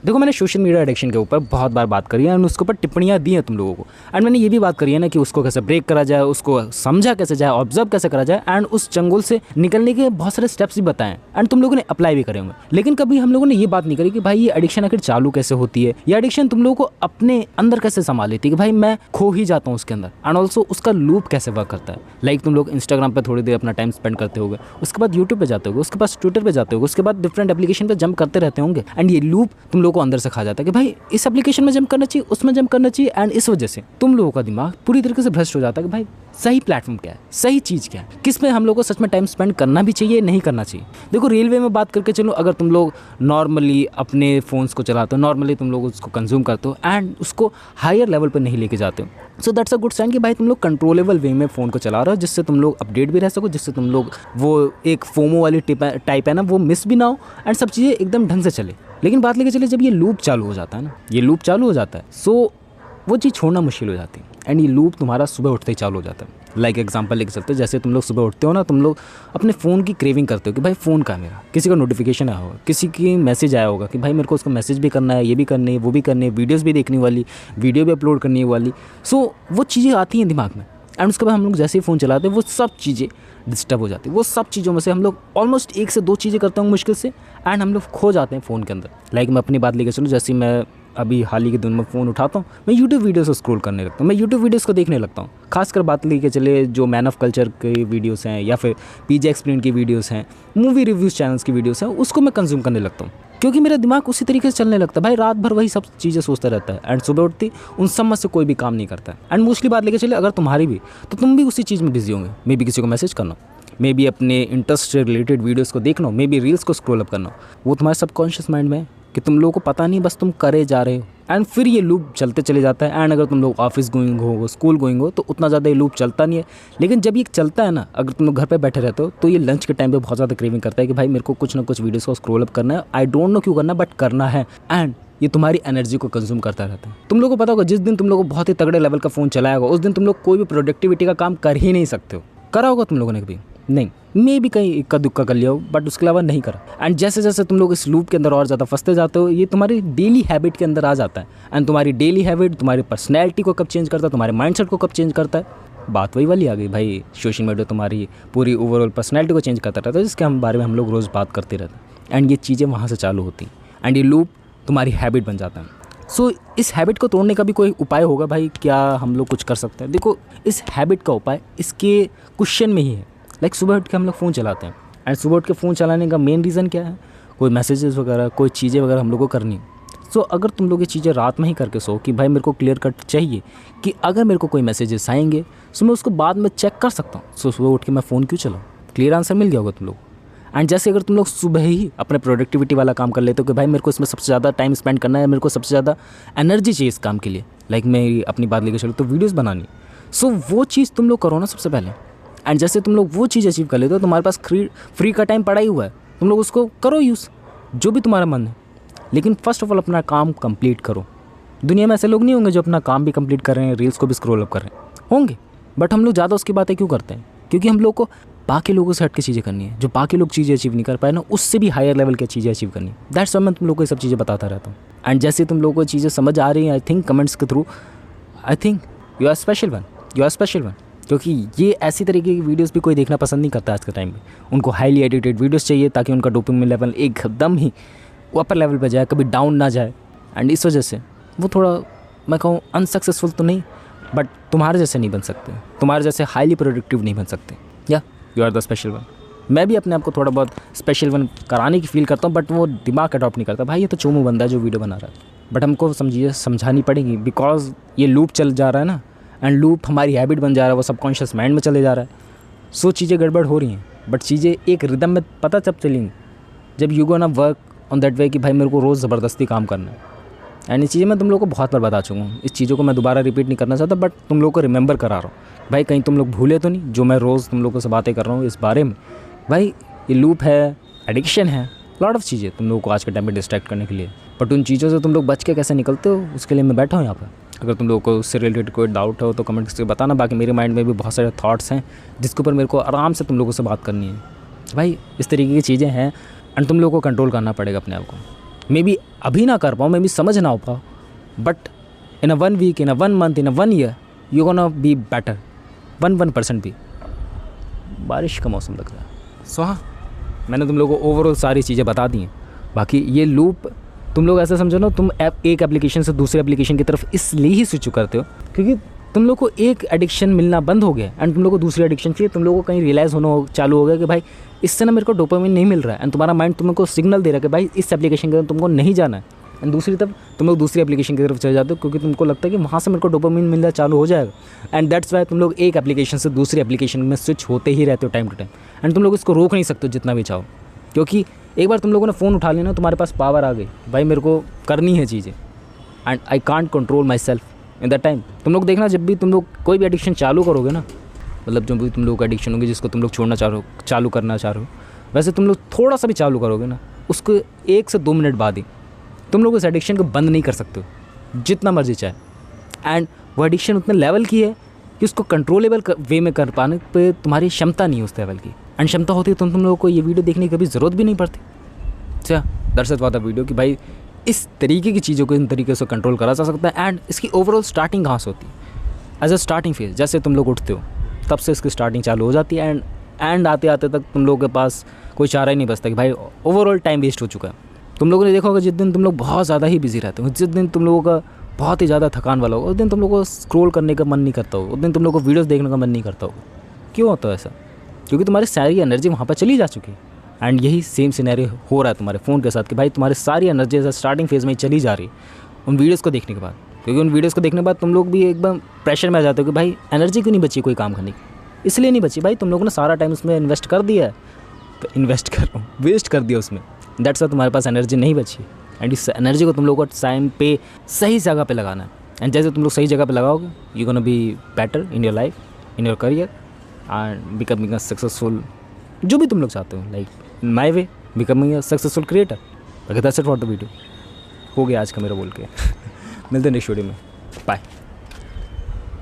देखो मैंने social media addiction के ऊपर बहुत बार बात करी है एंड उसके ऊपर टिप्पणियाँ दी हैं तुम लोगों को। एंड मैंने ये भी बात करी है ना कि उसको कैसे ब्रेक करा जाए, उसको समझा कैसे जाए, ऑब्जर्व कैसे करा जाए एंड उस चंगुल से निकलने के बहुत सारे स्टेप्स भी बताएं एंड तुम लोगों ने अप्लाई भी करे होंगे। लेकिन कभी हम लोगों ने ये बात नहीं करी कि भाई ये एडिक्शन आखिर चालू कैसे होती है, ये एडिक्शन तुम लोगों को अपने अंदर कैसे संभाल लेती है कि भाई मैं खो ही जाता हूँ उसके अंदर एंड ऑल्सो उसका लूप कैसे वर्क करता है। लाइक तुम लोग इंस्टाग्राम पर थोड़ी देर अपना टाइम स्पेंड करते होगे, उसके बाद यूट्यूब पे जाते होगे, उसके बाद ट्विटर पे जाते होगे, उसके बाद डिफरेंट एप्लीकेशन पे जंप करते रहते होंगे एंड ये लूप तुम लोगों को अंदर से खा जाता है कि भाई इस एप्लीकेशन में जंप करना चाहिए, उसमें जंप करना चाहिए एंड इस वजह से तुम लोगों का दिमाग पूरी तरीके से भ्रष्ट हो जाता है कि भाई सही प्लेटफॉर्म क्या है, सही चीज़ क्या है, किस में हम लोग को सच में टाइम स्पेंड करना भी चाहिए, नहीं करना चाहिए। देखो रेलवे में बात करके चलो, अगर तुम लोग नॉर्मली अपने फ़ोन्स को चलाते हो, नॉर्मली तुम लोग उसको कंज्यूम करते हो एंड उसको हायर लेवल पर नहीं लेके जाते हो, so that's a good sign कि भाई तुम लोग कंट्रोलेबल वे में फ़ोन को चला रहे हो, जिससे तुम लोग अपडेट भी रह सको, जिससे तुम लोग वो एक फोमो वाली टाइप है ना वो मिस भी ना हो एंड सब चीज़ें एकदम ढंग से चले। लेकिन बात लेके चले जब ये लूप चालू हो जाता है ना, ये लूप चालू हो जाता है, सो वो चीज़ छोड़ना मुश्किल हो जाती है एंड ये लूप तुम्हारा सुबह उठते ही चालू हो जाता है। लाइक एग्जांपल लेके चलते हैं, जैसे तुम लोग सुबह उठते हो ना, तुम लोग अपने फ़ोन की क्रेविंग करते हो कि भाई फ़ोन का मेरा किसी का नोटिफिकेशन आया होगा, किसी की मैसेज आया होगा कि भाई मेरे को उसको मैसेज भी करना है, ये भी करनी है, वो भी करनी है, वीडियोज़ भी देखने वाली, वीडियो भी अपलोड करने वाली। सो वो चीज़ें आती हैं दिमाग में एंड उसके बाद हम लोग जैसे ही फ़ोन चलाते हैं वो सब चीज़ें डिस्टर्ब हो जाती है। वो सब चीज़ों में से हम लोग ऑलमोस्ट 1 से 2 चीज़ें करते हैं मुश्किल से एंड हम लोग खो जाते हैं फ़ोन के अंदर। लाइक मैं अपनी बात लेकर चलूँ, जैसे मैं अभी हाल ही के दिन में फ़ोन उठाता हूँ, मैं यूट्यूब वीडियोस को स्क्रॉल करने लगता हूँ, मैं यूट्यूब वीडियोस को देखने लगता हूँ। खासकर बात लेके चले जो मैन ऑफ कल्चर के वीडियोस हैं या फिर पीजे एक्सप्लेन की वीडियोस हैं, मूवी रिव्यूज़ चैनल्स की वीडियोस हैं, उसको मैं कंज्यूम करने लगता हूँ क्योंकि मेरा दिमाग उसी तरीके से चलने लगता है। भाई रात भर वही सब चीज़ें सोचता रहता है एंड सुबह उठती उन सब में से कोई भी काम नहीं करता है। एंड मोस्टली बात लेके चले अगर तुम्हारी भी, तो तुम भी उसी चीज़ में बिजी होंगे। मे बी किसी को मैसेज करना, मे बी अपने इंटरेस्ट से रिलेटेड वीडियोस को देखना, मे बी रील्स को स्क्रॉल अप करना, वो तुम्हारे सबकॉन्शियस माइंड में है कि तुम लोगों को पता नहीं, बस तुम करे जा रहे हो एंड फिर ये लूप चलते चले जाता है। एंड अगर तुम लोग ऑफिस गोइंग हो, स्कूल गोइंग हो, तो उतना ज़्यादा ये लूप चलता नहीं है। लेकिन जब ये चलता है ना, अगर तुम लोग घर पे बैठे रहते हो, तो ये लंच के टाइम पे बहुत ज़्यादा क्रेविंग करता है कि भाई मेरे को कुछ ना कुछ वीडियोस को स्क्रॉल अप करना है। आई डोंट नो क्यों करना, बट करना है एंड ये तुम्हारी एनर्जी को कंज्यूम करता रहता है। तुम लोगों को पता होगा जिस दिन तुम लोगों को बहुत ही तगड़े लेवल का फ़ोन चलाया होगा, उस दिन तुम लोग कोई भी प्रोडक्टिविटी का काम कर ही नहीं सकते हो। करा होगा तुम लोगों ने कभी? नहीं, मे भी कहीं इक्का दुक्का कर लिया हो, बट उसके अलावा नहीं करा। एंड जैसे जैसे तुम लोग इस लूप के अंदर और ज़्यादा फंसते जाते हो, ये तुम्हारी डेली हैबिट के अंदर आ जाता है एंड तुम्हारी डेली हैबिट तुम्हारी पर्सनैलिटी को कब चेंज करता है, तुम्हारे माइंडसेट को कब चेंज करता है। बात वही वाली आ गई भाई, सोशल मीडिया तुम्हारी पूरी ओवरऑल पर्सनैलिटी को चेंज करता रहता है, जिसके बारे में हम लोग रोज़ बात करते रहते हैं एंड ये चीज़ें वहाँ से चालू होती हैं एंड ये लूप तुम्हारी हैबिट बन जाता है। सो इस हैबिट को तोड़ने का भी कोई उपाय होगा भाई, क्या हम लोग कुछ कर सकते हैं? देखो इस हैबिट का उपाय इसके क्वेश्चन में ही है। लाइक सुबह उठ के हम लोग फ़ोन चलाते हैं एंड सुबह उठ के फ़ोन चलाने का मेन रीज़न क्या है? कोई मैसेजेस वगैरह, कोई चीज़ें वगैरह हम लोग को करनी। सो अगर तुम लोग ये चीज़ें रात में ही करके सो कि भाई मेरे को क्लियर कट चाहिए कि अगर मेरे को कोई मैसेजेस आएंगे सो मैं उसको बाद में चेक कर सकता हूँ, सो सुबह उठ के मैं फ़ोन क्यों चलाऊँ? क्लियर आंसर मिल गया होगा तुम लोग। एंड जैसे अगर तुम लोग सुबह ही अपने प्रोडक्टिविटी वाला काम कर लेते हो कि भाई मेरे को इसमें सबसे ज़्यादा टाइम स्पेंड करना है, मेरे को सबसे ज़्यादा एनर्जी चाहिए इस काम के लिए, लाइक मैं अपनी बात लेकर चलूँ तो वीडियोज़ बनानी, सो वो चीज़ तुम लोग करो ना सबसे पहले। एंड जैसे तुम लोग वो चीज़ अचीव कर लेते हो, तुम्हारे पास फ्री का टाइम पड़ा ही हुआ है, तुम लोग उसको करो यूज़, जो भी तुम्हारा मन है। लेकिन फर्स्ट ऑफ ऑल अपना काम कंप्लीट करो। दुनिया में ऐसे लोग नहीं होंगे जो अपना काम भी कंप्लीट कर रहे हैं, रील्स को भी स्क्रॉल अप कर रहे हैं, होंगे, बट हम लोग ज़्यादा उसकी बातें क्यों करते हैं? क्योंकि हम लोग को बाकी लोगों से हट के चीज़ें करनी है, जो बाकी लोग चीज़ें अचीव नहीं कर पाए ना, उससे भी हायर लेवल की चीज़ें अचीव करनी है। दैट्स व्हाई मैं तुम लोग को ये सब चीज़ें बताता रहता हूँ। एंड जैसे तुम लोगों को चीज़ें समझ आ रही हैं, आई थिंक कमेंट्स के through, I think you are special one, you are special one. क्योंकि ये ऐसी तरीके की वीडियोस भी कोई देखना पसंद नहीं करता आज के टाइम में। उनको हाईली एडिटेड वीडियोस चाहिए ताकि उनका डोपामिन लेवल एकदम ही अपर लेवल पे जाए, कभी डाउन ना जाए। एंड इस वजह से वो थोड़ा, मैं कहूँ अनसक्सेसफुल तो नहीं, बट तुम्हारे जैसे नहीं बन सकते, तुम्हारे जैसे हाईली प्रोडक्टिव नहीं बन सकते। या you are the special one. मैं भी अपने आप को थोड़ा बहुत स्पेशल वन कराने की फील करता हूँ, बट वो दिमाग अडॉप्ट नहीं करता। भाई ये तो चोमू बंदा है जो वीडियो बना रहा है, बट हमको समझानी पड़ेगी, बिकॉज ये लूप चल जा रहा है ना, एंड लूप हमारी हैबिट बन जा रहा है, वो सबकॉन्शियस माइंड में चले जा रहा है। सो चीज़ें गड़बड़ हो रही हैं, बट चीज़ें एक रिदम में पता जब चलेंगी जब you gonna work on that way कि भाई मेरे को रोज़ ज़बरदस्ती काम करना है। एंड ये चीज़ें मैं तुम लोग को बहुत बार बता चुका हूँ, इस चीज़ों को मैं दोबारा रिपीट नहीं करना चाहता, बट तुम लोग को रिमेंबर करा रहा हूँ। भाई कहीं तुम लोग भूले तो नहीं जो मैं रोज़ तुम लोगों से बातें कर रहा हूँ इस बारे में। भाई ये लूप है, एडिक्शन है, लॉट ऑफ चीज़ें तुम लोगों को आज के टाइम में डिस्ट्रैक्ट करने के लिए, बट उन चीज़ों से तुम लोग बच के कैसे निकलते हो उसके लिए मैं बैठा हूँ यहाँ पर। अगर तुम लोगों को उससे रिलेटेड कोई डाउट हो तो कमेंट करके बताना। बाकी मेरे माइंड में भी बहुत सारे थॉट्स हैं जिसके ऊपर मेरे को आराम से तुम लोगों से बात करनी है। भाई इस तरीके की चीज़ें हैं एंड तुम लोगों को कंट्रोल करना पड़ेगा अपने आप को। मे बी अभी ना कर पाओ, मे बी समझ ना हो पाओ, but in a 1 week, in a 1 month, in a 1 year you gonna be better 1% भी। बारिश का मौसम लग रहा है। सो हाँ, मैंने तुम लोगों को ओवरऑल सारी चीज़ें बता दी हैं। बाकी ये लूप तुम लोग ऐसा समझो ना, तुम एक एप्लीकेशन से दूसरे एप्लीकेशन की तरफ इसलिए ही स्विच करते हो क्योंकि तुम लोग को एक एडिक्शन मिलना बंद हो गया एंड तुम लोग को दूसरी एडिक्शन चाहिए। तुम लोगों को कहीं रियलाइज़ होना चालू हो गया कि भाई इससे ना मेरे को डोपामिन नहीं मिल रहा है, एंड तुम्हारा माइंड तुमको सिग्नल दे रहा है कि भाई इस एप्लीकेशन की तरफ तुमको नहीं जाना है, एंड दूसरी तरफ तुम लोग दूसरी एप्लीकेशन की तरफ चले जाते हो क्योंकि तुमको लगता है कि वहाँ से मेरे को डोपामिन मिलना चालू हो जाएगा। एंड दैट्स वाई तुम लोग एक एप्लीकेशन से दूसरी एप्लीकेशन में स्विच होते ही रहते हो टाइम टू टाइम, एंड तुम लोग इसको रोक नहीं सकते हो जितना भी चाहो, क्योंकि एक बार तुम लोगों ने फ़ोन उठा लिया ना, तुम्हारे पास पावर आ गई, भाई मेरे को करनी है चीज़ें, and I can't control my self in that time. तुम लोग देखना, जब भी तुम लोग कोई भी एडिक्शन चालू करोगे ना, मतलब जो भी तुम लोग का एडिक्शन होगी जिसको तुम लोग छोड़ना चाह रहे हो, चालू करना चाह रहे हो, वैसे तुम लोग थोड़ा सा भी चालू करोगे ना, उसको 1 से 2 मिनट बाद ही तुम लोग उस एडिक्शन को बंद नहीं कर सकते हो जितना मर्जी चाहे। एंड वो एडिक्शन उतने लेवल की है कि उसको कंट्रोलेबल वे में कर पाने पे तुम्हारी क्षमता नहीं है उस लेवल की, एंड क्षमता होती है तो तुम लोगों को ये वीडियो देखने की कभी ज़रूरत भी नहीं पड़ती। अच्छा, दरअसल बात है वीडियो कि भाई इस तरीके की चीज़ों को इन तरीके से कंट्रोल करा जा सकता है, एंड इसकी ओवरऑल स्टार्टिंग कहाँ से होती है, एज अ स्टार्टिंग फेज, जैसे तुम लोग उठते हो तब से इसकी स्टार्टिंग चालू हो जाती है, एंड आते आते तक तुम लोगों के पास कोई चारा ही नहीं बचता कि भाई ओवरऑल टाइम वेस्ट हो चुका है। तुम लोगों ने देखा होगा जिस दिन तुम लोग बहुत ज़्यादा ही बिजी रहते हो, जिस दिन तुम लोगों का बहुत ही ज़्यादा थकान वाला होगा, उस दिन तुम लोगों को स्क्रॉल करने का मन नहीं करता होगा, उस दिन तुम लोगों को वीडियोस देखने का मन नहीं करता होगा। क्यों होता है ऐसा? क्योंकि तुम्हारी सारी एनर्जी वहाँ पर चली जा चुकी है, एंड यही सेम सिनेरियो हो रहा है तुम्हारे फ़ोन के साथ कि भाई तुम्हारी सारी एनर्जी स्टार्टिंग फेज़ में ही चली जा रही है उन वीडियोज़ को देखने के बाद, क्योंकि उन वीडियोज़ को देखने के बाद तुम लोग भी एकदम प्रेशर में आ जाते हो कि भाई एनर्जी क्यों नहीं बची कोई काम करने की। इसलिए नहीं बची भाई, तुम लोगों ने सारा टाइम उसमें इन्वेस्ट कर दिया है, तो इन्वेस्ट कर रहा हूँ, वेस्ट कर दिया उसमें, दैट्स वाई तुम्हारे पास एनर्जी नहीं बची। एंड इस एनर्जी को तुम लोगों को टाइम पे सही जगह पे लगाना है, एंड जैसे तुम लोग सही जगह पे लगाओगे you gonna be better in your life, in your career, and becoming a successful, जो भी तुम लोग चाहते हो, like in my way becoming a successful creator. अगर that's it for the video, हो गया आज का मेरा बोल के। मिलते हैं नेक्स्ट वीडियो में, बाय।